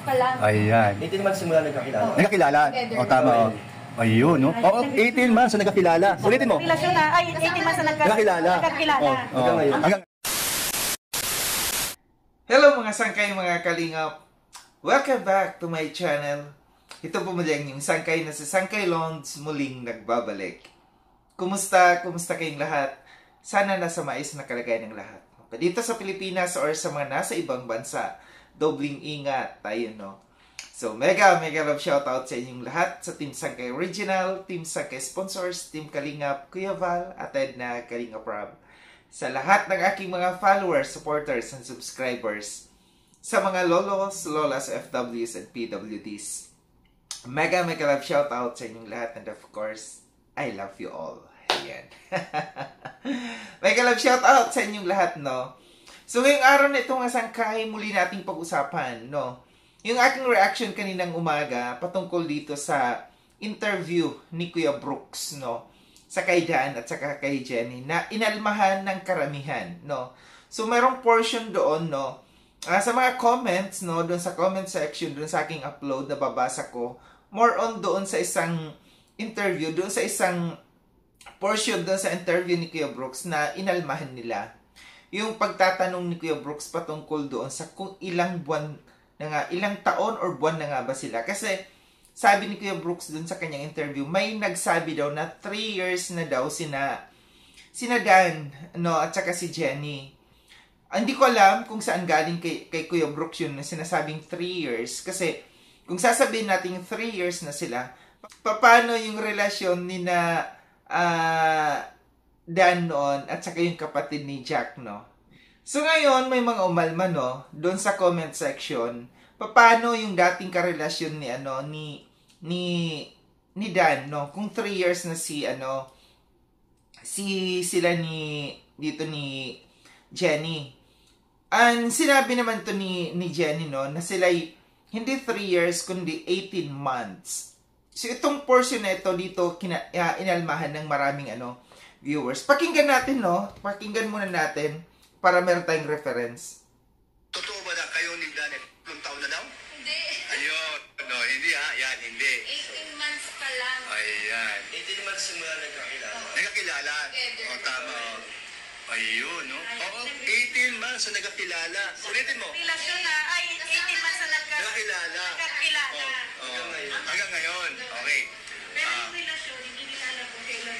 pa lang. Ayan. 18 months simula nagkakilala. Nagkakilala? O, tama. Ayun, no? Oo, 18 months na nagkakilala. Ulitin mo. Relasyon na, ay, 18 months na Nagkakilala. nagkakilala. Hanggang ngayon. Hello mga sangkay, mga kalingap. Welcome back to my channel. Ito po muli ang yung sangkay na si Sangkay Londs muling nagbabalik. Kumusta? Kumusta kayong lahat? Sana nasa mais na kalagayan ng lahat. Dito sa Pilipinas or sa mga nasa ibang bansa, dobling ingat tayo, no? So, mega love shoutout sa inyong lahat, sa Team Sangkay Original, Team Sangkay Sponsors, Team Kalingap, Kuya Val, at na Kalingap Rob. Sa lahat ng aking mga followers, supporters, and subscribers. Sa mga lolos, lolas, FWs, and PWDs. Mega love shoutout sa inyong lahat, and of course, I love you all. Ayan. Mega love shoutout sa inyong lahat, no? So, ngayong araw na itong sangkay, muli nating pag-usapan, no? Yung aking reaction kaninang umaga patungkol dito sa interview ni Kuya Brooks, no? Sa kay Dan at saka kay Jenny na inalmahan ng karamihan, no? So, mayroong portion doon, no? Sa mga comments, no? Doon sa comment section, doon sa aking upload na babasa ko, more on doon sa isang interview, doon sa isang portion doon sa interview ni Kuya Brooks na inalmahan nila. Yung pagtatanong ni Kuya Brooks patungkol doon sa kung ilang buwan na nga, ilang taon or buwan na nga ba sila. Kasi, sabi ni Kuya Brooks dun sa kanyang interview, may nagsabi daw na 3 years na daw sina Dan, no, at saka si Jenny. Hindi ko alam kung saan galing kay Kuya Brooks yun na sinasabing 3 years. Kasi, kung sasabihin natin 3 years na sila, paano yung relasyon ni na Dan noon at saka yung kapatid ni Jack, no? So ngayon, may mga umalma, no, doon sa comment section, paano yung dating karelasyon ni Dan, no? Kung 3 years na sila ni Jenny. And sinabi naman to ni Jenny, no, na sila hindi 3 years kundi 18 months. So itong portion na ito dito inalmahan ng maraming viewers. Pakinggan natin, no? Pakinggan muna natin para meron tayong reference. Totoo ba na kayo ni Dan 10 taon na daw? Hindi. Ayun. No, hindi ha. Yan, hindi. 18 months pa lang. Ayan. 18 months simula nagkakilala. Nagkakilala. O, tama. Ayun, no? Oo, 18 months na nagkakilala. Ulitin mo. Relasyon na, ay, 18 months na Nagkakilala. nagkakilala. Hanggang ngayon. Okay. Pero yung relasyon, hindi nila alam kung kailan.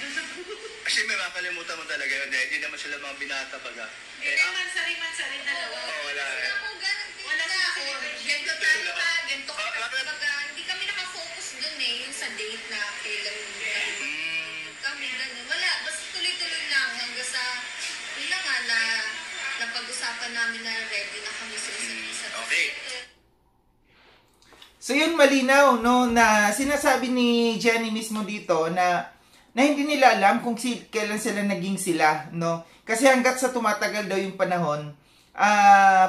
Kasi may makalimutan mo talaga yun. Hindi naman sila mga binata baga. Hindi, mansari dalawa. Oo, wala. Wala sila. Ganto tayo pa. Ganto ka. Baga, hindi kami nakafocus dun yung sa date na kailan kami ganun. Wala. Basta tuloy-tuloy lang hanggang sa yun na nga na napag-usapan namin na ready na kami sa isa't isa. Okay. So yun malinaw, no, na sinasabi ni Jenny mismo dito na hindi nila alam kung kailan sila naging sila, no? Kasi hanggat sa tumatagal daw yung panahon,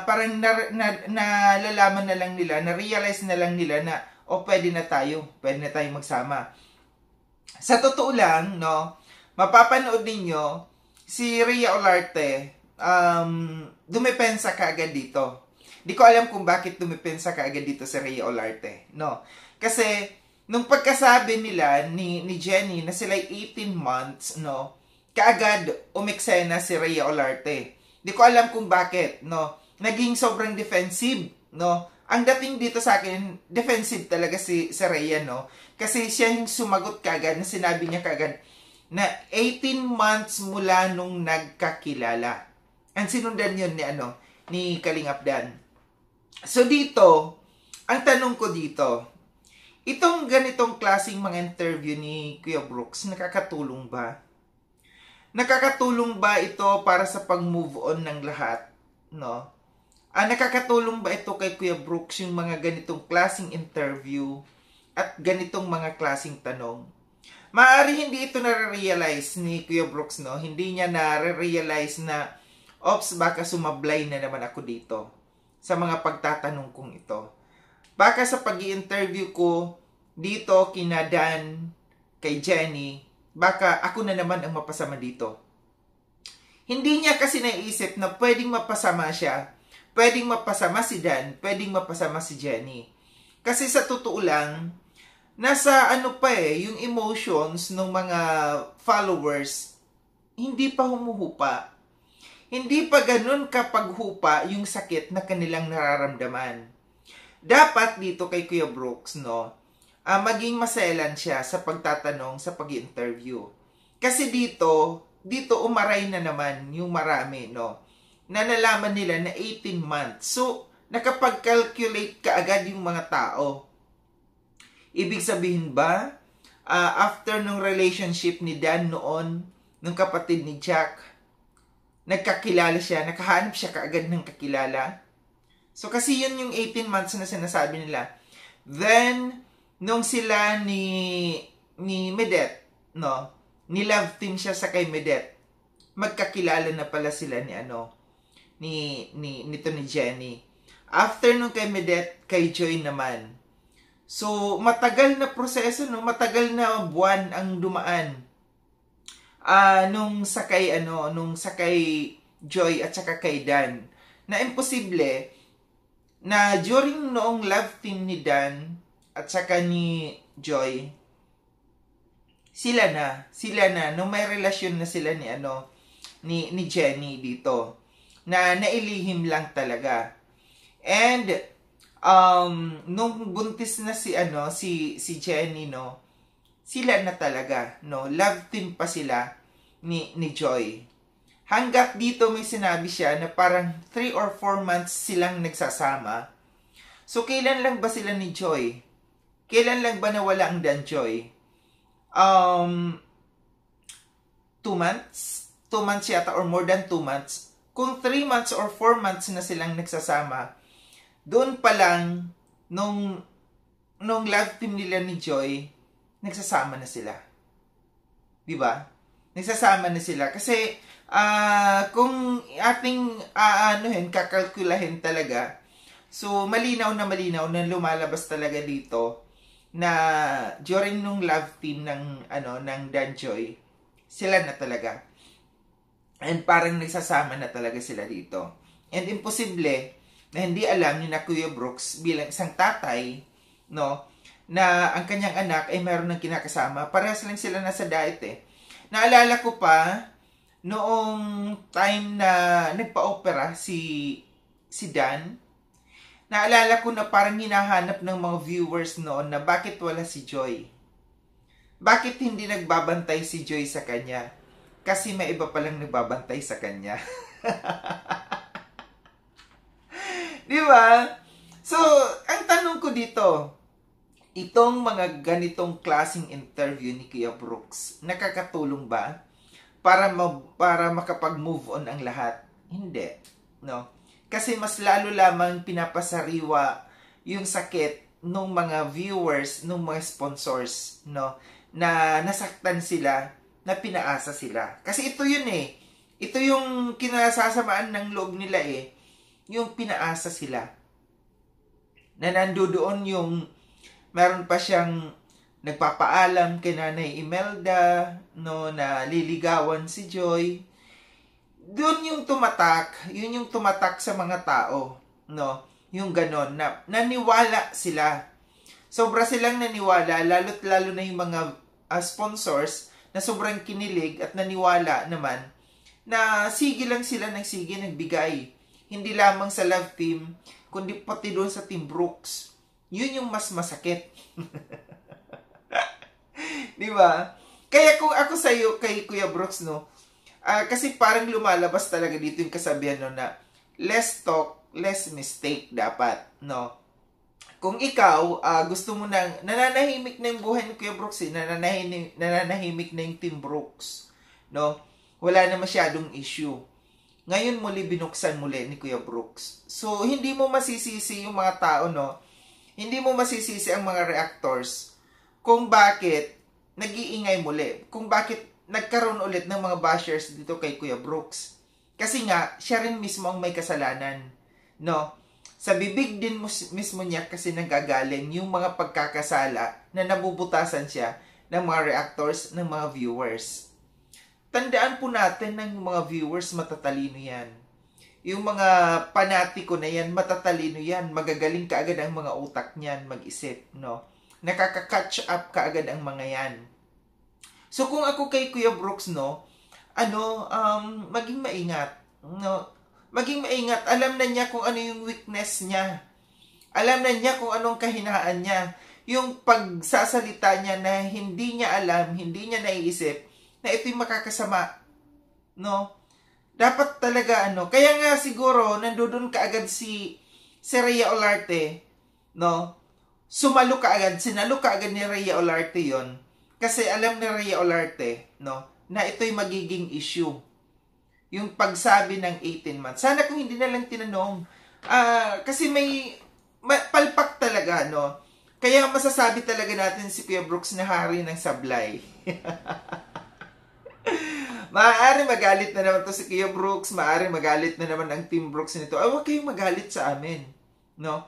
parang nalalaman na lang nila, na-realize na lang nila na, pwede na tayong magsama. Sa totoo lang, no, mapapanood ninyo, si Rhea Olarte, dumepensa kaagad dito. Di ko alam kung bakit dumepensa kaagad dito si Rhea Olarte, no? Kasi, nung pagkasabi nila ni Jenny na sila 18 months, no, kaagad umeksena si Rhea Olarte. Di ko alam kung bakit, no? Naging sobrang defensive, no? Ang dating dito sa akin, defensive talaga si Rhea, no? Kasi siya yung sumagot kaagad na sinabi niya kaagad na 18 months mula nung nagkakilala. Ang sinundan yun ni Kalingap Dan. So dito, ang tanong ko dito, itong ganitong klaseng mga interview ni Kuya Brooks, nakakatulong ba? Nakakatulong ba ito para sa pag-move on ng lahat? No? Nakakatulong ba ito kay Kuya Brooks yung mga ganitong klaseng interview at ganitong mga klaseng tanong? Maaari hindi ito na-realize ni Kuya Brooks, no? Hindi niya na-realize na, baka sumablay na naman ako dito sa mga pagtatanong kong ito. Baka sa pag-i-interview ko dito kina Dan, kay Jenny, baka ako na naman ang mapasama dito. Hindi niya kasi naisip na pwedeng mapasama siya, pwedeng mapasama si Dan, pwedeng mapasama si Jenny. Kasi sa totoo lang, nasa ano pa yung emotions ng mga followers, hindi pa humuhupa. Hindi pa ganun kapag hupa yung sakit na kanilang nararamdaman. Dapat dito kay Kuya Brooks, maging maselan siya sa pagtatanong, sa pag-interview. Kasi dito umaray na naman yung marami, na nalaman nila na 18 months. So, nakapag-calculate ka agad yung mga tao. Ibig sabihin ba, after nung relationship ni Dan noon, nung kapatid ni Jack, nagkakilala siya, nakahanap siya kaagad ng kakilala. So, kasi yun yung 18 months na sinasabi nila. Then, nung sila ni Medet, ni-love team siya sa kay Medet, magkakilala na pala sila nito ni Jenny. After nung kay Medet, kay Joy naman. So, matagal na proseso, matagal na buwan ang dumaan. Nung sakay Joy at saka kay Dan. Na imposible na during noong love team ni Dan at saka ni Joy, sila na nung may relasyon na sila ni Jenny dito, na nailihim lang talaga. And nung buntis na si Jenny, sila na talaga, love team pa sila ni Joy. Hanggat dito may sinabi siya na parang 3 or 4 months silang nagsasama. So, kailan lang ba sila ni Joy? Kailan lang ba nawala ang Dan Joy? 2 months? 2 months yata or more than 2 months. Kung 3 months or 4 months na silang nagsasama, doon pa lang, nung love team nila ni Joy, nagsasama na sila. Diba? Nagsasama na sila. Kasi, kung ating kakalkulahin talaga, so malinaw na lumalabas talaga dito na during nung love team ng Dan Joy, sila na talaga. And parang nagsasama na talaga sila dito. And imposible na hindi alam ni na Kuya Brooks bilang isang tatay, na ang kanyang anak ay mayroon ng kinakasama. Parehas lang sila nasa diet Naalala ko pa noong time na nagpa-opera si Dan, naalala ko na parang hinahanap ng mga viewers noon na bakit wala si Joy. Bakit hindi nagbabantay si Joy sa kanya? Kasi may iba palang nagbabantay sa kanya. Di ba? So, ang tanong ko dito, itong mga ganitong klaseng interview ni Kuya Brooks, nakakatulong ba para makapag-move on ang lahat? Hindi. Kasi mas lalo lamang pinapasariwa yung sakit ng mga viewers, ng mga sponsors, na nasaktan sila, na pinaasa sila. Kasi ito yun Ito yung kinasasamaan ng loob nila yung pinaasa sila. Na nandoon yung meron pa siyang nagpapaalam kay Nanay Imelda, na liligawan si Joy. Doon yung tumatak, yun yung tumatak sa mga tao, yung ganon, na naniwala sila. Sobra silang naniwala, lalo na yung mga sponsors na sobrang kinilig at naniwala naman na sige lang sila nagbigay. Hindi lamang sa love team, kundi pati doon sa Team Brooks. Yun yung mas masakit. Di ba? Kaya kung ako sa'yo, kay Kuya Brooks, kasi parang lumalabas talaga dito yung kasabihan na less talk, less mistake dapat, Kung ikaw, gusto mo nananahimik na yung buhay ni Kuya Brooks, nananahimik na yung Team Brooks, wala na masyadong issue. Ngayon muli binuksan muli ni Kuya Brooks. So, hindi mo masisisi yung mga tao, Hindi mo masisisi ang mga reactors kung bakit nag-iingay muli. Kung bakit nagkaroon ulit ng mga bashers dito kay Kuya Brooks. Kasi nga, siya rin mismo ang may kasalanan. Sa bibig din mismo niya kasi nanggagaling yung mga pagkakasala na nabubutasan siya ng mga reactors, ng mga viewers. Tandaan po natin ng mga viewers, matatalino yan. Yung mga panatiko na yan, matatalino yan, magagaling kaagad ang mga utak niyan mag-isip, no? Nakaka-catch up kaagad ang mga yan. So kung ako kay Kuya Brooks, no, maging maingat, no? Maging maingat, alam na niya kung ano yung weakness niya. Alam na niya kung anong kahinaan niya. Yung pagsasalita niya na hindi niya alam, hindi niya naiisip, na ito'y makakasama, no? Dapat talaga, kaya nga siguro, nandoon kaagad si Rhea Olarte, no? Sinalo kaagad ni Rhea Olarte yon. Kasi alam ni Rhea Olarte, no, na ito'y magiging issue. Yung pagsabi ng 18 months. Sana kung hindi na lang tinanong. Kasi may palpak talaga, no? Kaya masasabi talaga natin si Kuya Brooks na hari ng sablay. Maaari magalit na naman to si Kuya Brooks. Maaari magalit na naman ang Team Brooks nito. Huwag kayong magalit sa amin, no?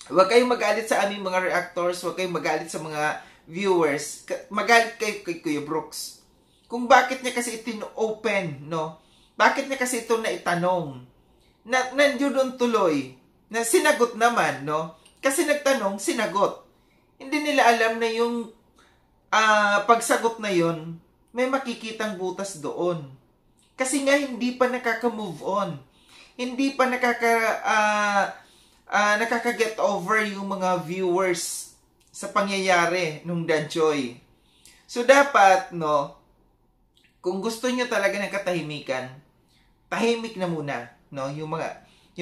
Huwag kayong magalit sa aming mga reactors. Huwag kayong magalit sa mga viewers. Magalit kayo kay Kuya Brooks. Kung bakit niya kasi open, no? Bakit niya kasi ito na itanong? Nandiyon tuloy. Na sinagot naman, no? Kasi nagtanong, sinagot. Hindi nila alam na yung pagsagot na yon may makikitang butas doon. Kasi nga hindi pa nakaka-move on. Hindi pa nakaka-get over yung mga viewers sa pangyayari nung Danjoy. So dapat, no, kung gusto nyo talaga ng katahimikan, tahimik na muna, no? Yung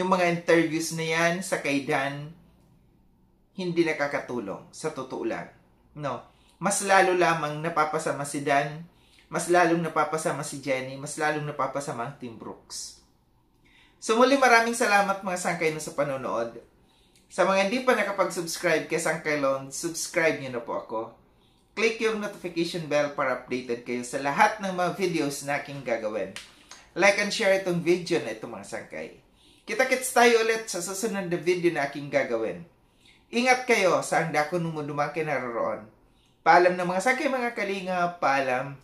mga interviews na yan sa kay Dan, hindi nakakatulong sa totoo lang, no? Mas lalo lamang napapasama si Dan, mas lalong napapasama si Jenny, mas lalong napapasama ang Team Brooks. So muli maraming salamat mga sangkay sa panonood. Sa mga hindi pa nakapag-subscribe kay Sangkay Lone, subscribe nyo na po ako. Click yung notification bell para updated kayo sa lahat ng mga videos na aking gagawin. Like and share itong video na ito mga sangkay. Kita-kits tayo ulit sa susunod na video na aking gagawin. Ingat kayo sa ang dako nung dumaki naroroon. Paalam ng mga sangkay mga kalinga, paalam.